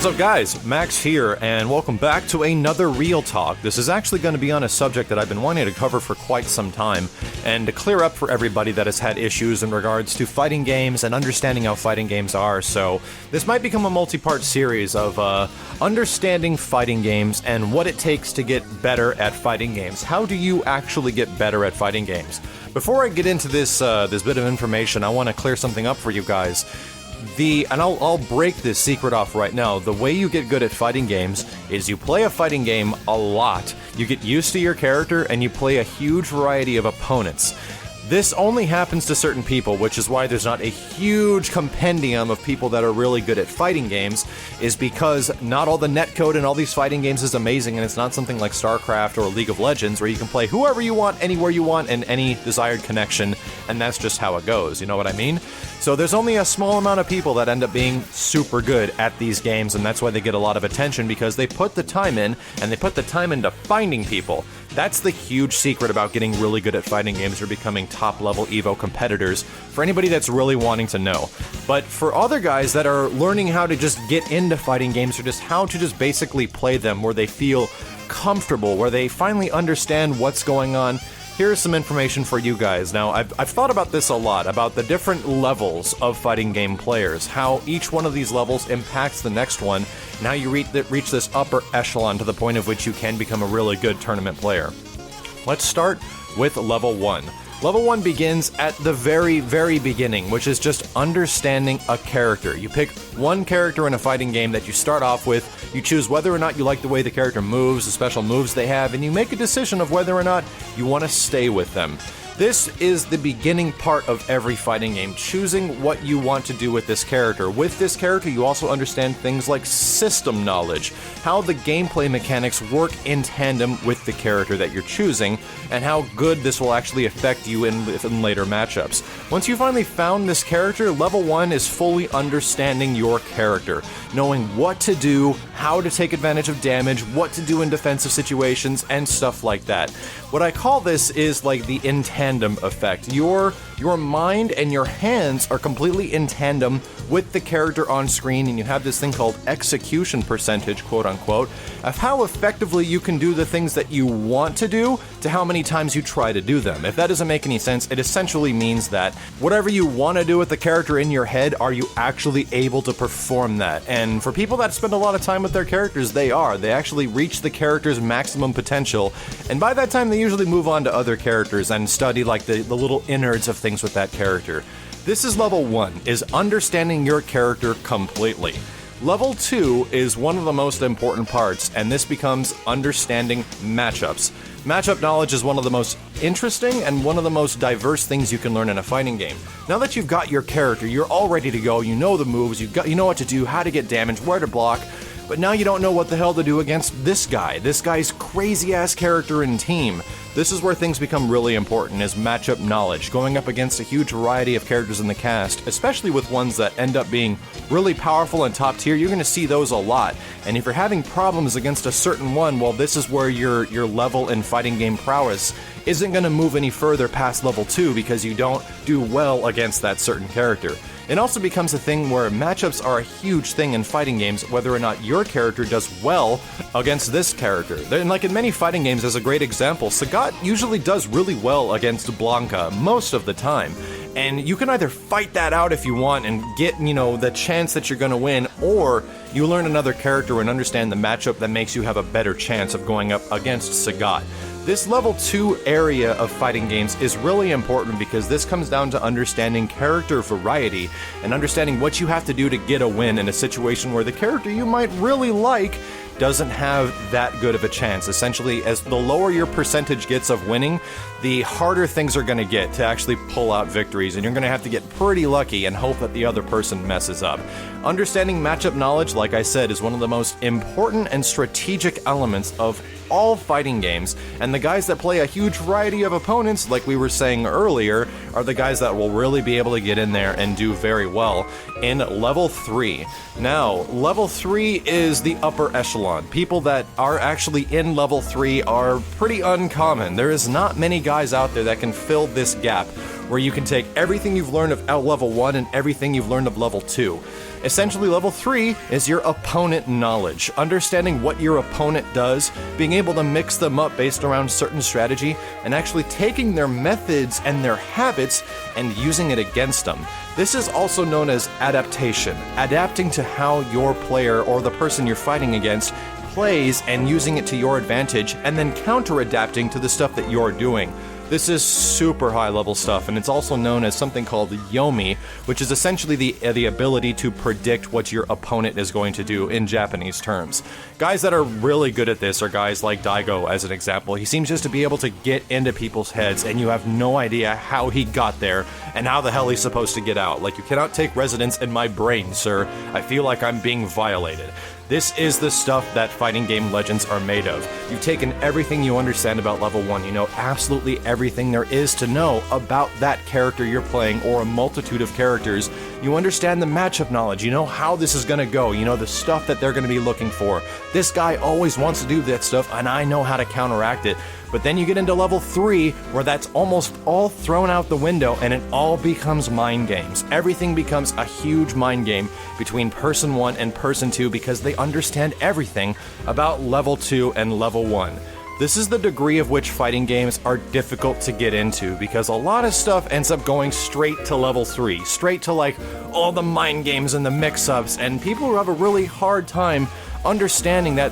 What's up, guys? Max here, and welcome back to another Real Talk. This is actually going to be on a subject that I've been wanting to cover for quite some time, and to clear up for everybody that has had issues in regards to fighting games and understanding how fighting games are. So this might become a multi-part series of understanding fighting games and what it takes to get better at fighting games. How do you actually get better at fighting games? Before I get into this bit of information, I want to clear something up for you guys. I'll break this secret off right now. The way you get good at fighting games is you play a fighting game a lot. You get used to your character and you play a huge variety of opponents. This only happens to certain people, which is why there's not a huge compendium of people that are really good at fighting games, is because not all the netcode in all these fighting games is amazing, and it's not something like StarCraft or League of Legends where you can play whoever you want, anywhere you want, in any desired connection, and that's just how it goes, you know what I mean? So there's only a small amount of people that end up being super good at these games, and that's why they get a lot of attention, because they put the time in, and they put the time into finding people. That's the huge secret about getting really good at fighting games or becoming top-level EVO competitors, for anybody that's really wanting to know. But for other guys that are learning how to just get into fighting games, or just how to just basically play them where they feel comfortable, where they finally understand what's going on, here's some information for you guys. Now, I've thought about this a lot, about the different levels of fighting game players, how each one of these levels impacts the next one, and how you reach this upper echelon to the point of which you can become a really good tournament player. Let's start with level 1. Level 1 begins at the very, very beginning, which is just understanding a character. You pick one character in a fighting game that you start off with, you choose whether or not you like the way the character moves, the special moves they have, and you make a decision of whether or not you want to stay with them. This is the beginning part of every fighting game, choosing what you want to do with this character. With this character, you also understand things like system knowledge, how the gameplay mechanics work in tandem with the character that you're choosing, and how good this will actually affect you in later matchups. Once you finally found this character, level 1 is fully understanding your character, knowing what to do, how to take advantage of damage, what to do in defensive situations, and stuff like that. What I call this is like the in tandem effect. Your mind and your hands are completely in tandem with the character on screen, and you have this thing called execution percentage, quote unquote, of how effectively you can do the things that you want to do to how many times you try to do them. If that doesn't make any sense, it essentially means that whatever you want to do with the character in your head, are you actually able to perform that? And for people that spend a lot of time with their characters, they actually reach the character's maximum potential, and by that time they usually move on to other characters and study like the little innards of things with that character. This is level 1, is understanding your character completely. Level 2 is one of the most important parts, and this becomes understanding matchups. Matchup knowledge is one of the most interesting and one of the most diverse things you can learn in a fighting game. Now that you've got your character, you're all ready to go, you know the moves, you know what to do, how to get damage, where to block, but now you don't know what the hell to do against this guy's crazy-ass character and team. This is where things become really important, is matchup knowledge, going up against a huge variety of characters in the cast, especially with ones that end up being really powerful and top tier. You're going to see those a lot, and if you're having problems against a certain one, well, this is where your level in fighting game prowess isn't going to move any further past level 2 because you don't do well against that certain character. It also becomes a thing where matchups are a huge thing in fighting games, whether or not your character does well against this character. And like in many fighting games, as a great example, Sagat usually does really well against Blanca most of the time. And you can either fight that out if you want and get, the chance that you're going to win, or you learn another character and understand the matchup that makes you have a better chance of going up against Sagat. This level 2 area of fighting games is really important because this comes down to understanding character variety and understanding what you have to do to get a win in a situation where the character you might really like doesn't have that good of a chance. Essentially, as the lower your percentage gets of winning, the harder things are going to get to actually pull out victories, and you're going to have to get pretty lucky and hope that the other person messes up. Understanding matchup knowledge, like I said, is one of the most important and strategic elements of all fighting games, and the guys that play a huge variety of opponents, like we were saying earlier, are the guys that will really be able to get in there and do very well in level 3. Now, level 3 is the upper echelon. echelon. People that are actually in level 3 are pretty uncommon. There is not many guys out there that can fill this gap, where you can take everything you've learned of level 1 and everything you've learned of level 2. Essentially, level 3 is your opponent knowledge, understanding what your opponent does, being able to mix them up based around certain strategy, and actually taking their methods and their habits and using it against them. This is also known as adaptation, adapting to how your player or the person you're fighting against plays and using it to your advantage, and then counter-adapting to the stuff that you're doing. This is super high level stuff, and it's also known as something called Yomi, which is essentially the ability to predict what your opponent is going to do in Japanese terms. Guys that are really good at this are guys like Daigo, as an example. He seems just to be able to get into people's heads, and you have no idea how he got there and how the hell he's supposed to get out. Like, you cannot take residence in my brain, sir. I feel like I'm being violated. This is the stuff that fighting game legends are made of. You've taken everything you understand about level 1, you know absolutely everything there is to know about that character you're playing, or a multitude of characters. You understand the matchup knowledge, you know how this is gonna go, you know the stuff that they're gonna be looking for. This guy always wants to do that stuff, and I know how to counteract it. But then you get into level 3, where that's almost all thrown out the window, and it all becomes mind games. Everything becomes a huge mind game between person 1 and person 2, because they understand everything about level 2 and level 1. This is the degree of which fighting games are difficult to get into, because a lot of stuff ends up going straight to level 3, straight to like all the mind games and the mix-ups, and people who have a really hard time understanding that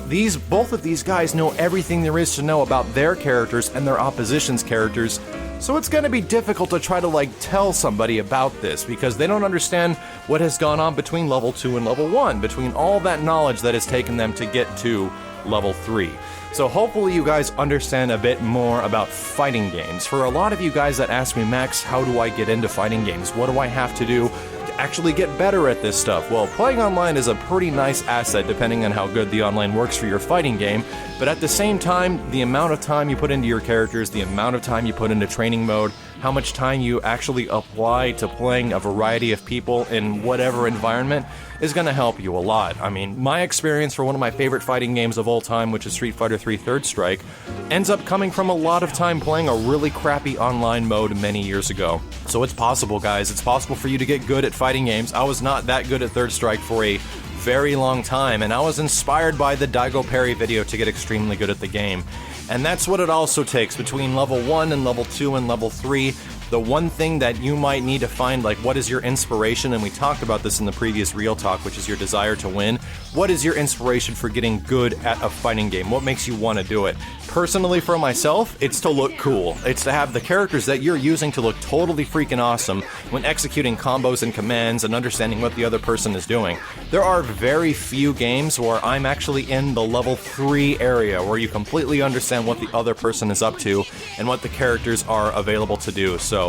both of these guys know everything there is to know about their characters and their opposition's characters. So it's going to be difficult to try to like tell somebody about this, because they don't understand what has gone on between level 2 and level 1, between all that knowledge that has taken them to get to level 3. So hopefully you guys understand a bit more about fighting games. For a lot of you guys that ask me, Max, how do I get into fighting games? What do I have to do to actually get better at this stuff? Well, playing online is a pretty nice asset depending on how good the online works for your fighting game, but at the same time, the amount of time you put into your characters, the amount of time you put into training mode, how much time you actually apply to playing a variety of people in whatever environment is going to help you a lot. I mean, my experience for one of my favorite fighting games of all time, which is Street Fighter III Third Strike, ends up coming from a lot of time playing a really crappy online mode many years ago. So it's possible, guys. It's possible for you to get good at fighting games. I was not that good at Third Strike for a very long time, and I was inspired by the Daigo Parry video to get extremely good at the game. And that's what it also takes between level 1 and level 2 and level 3. The one thing that you might need to find, like, what is your inspiration, and we talked about this in the previous Real Talk, which is your desire to win. What is your inspiration for getting good at a fighting game? What makes you want to do it? Personally, for myself, it's to look cool. It's to have the characters that you're using to look totally freaking awesome when executing combos and commands and understanding what the other person is doing. There are very few games where I'm actually in the level 3 area, where you completely understand what the other person is up to and what the characters are available to do. So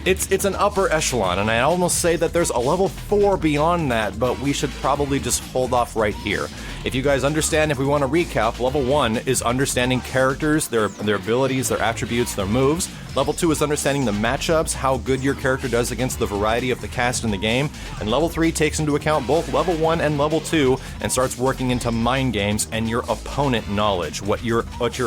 it's an upper echelon, and I almost say that there's a level 4 beyond that, but we should probably just hold off right here. If you guys understand, if we want to recap, level 1 is understanding characters, their abilities, their attributes, their moves. Level 2 is understanding the matchups, how good your character does against the variety of the cast in the game. And level 3 takes into account both level 1 and level 2 and starts working into mind games and your opponent knowledge, what your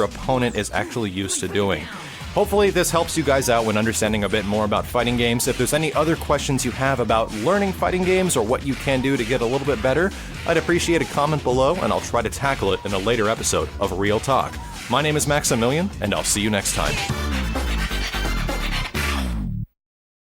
opponent is actually used to doing. Hopefully this helps you guys out when understanding a bit more about fighting games. If there's any other questions you have about learning fighting games or what you can do to get a little bit better, I'd appreciate a comment below, and I'll try to tackle it in a later episode of Real Talk. My name is Maximilian, and I'll see you next time.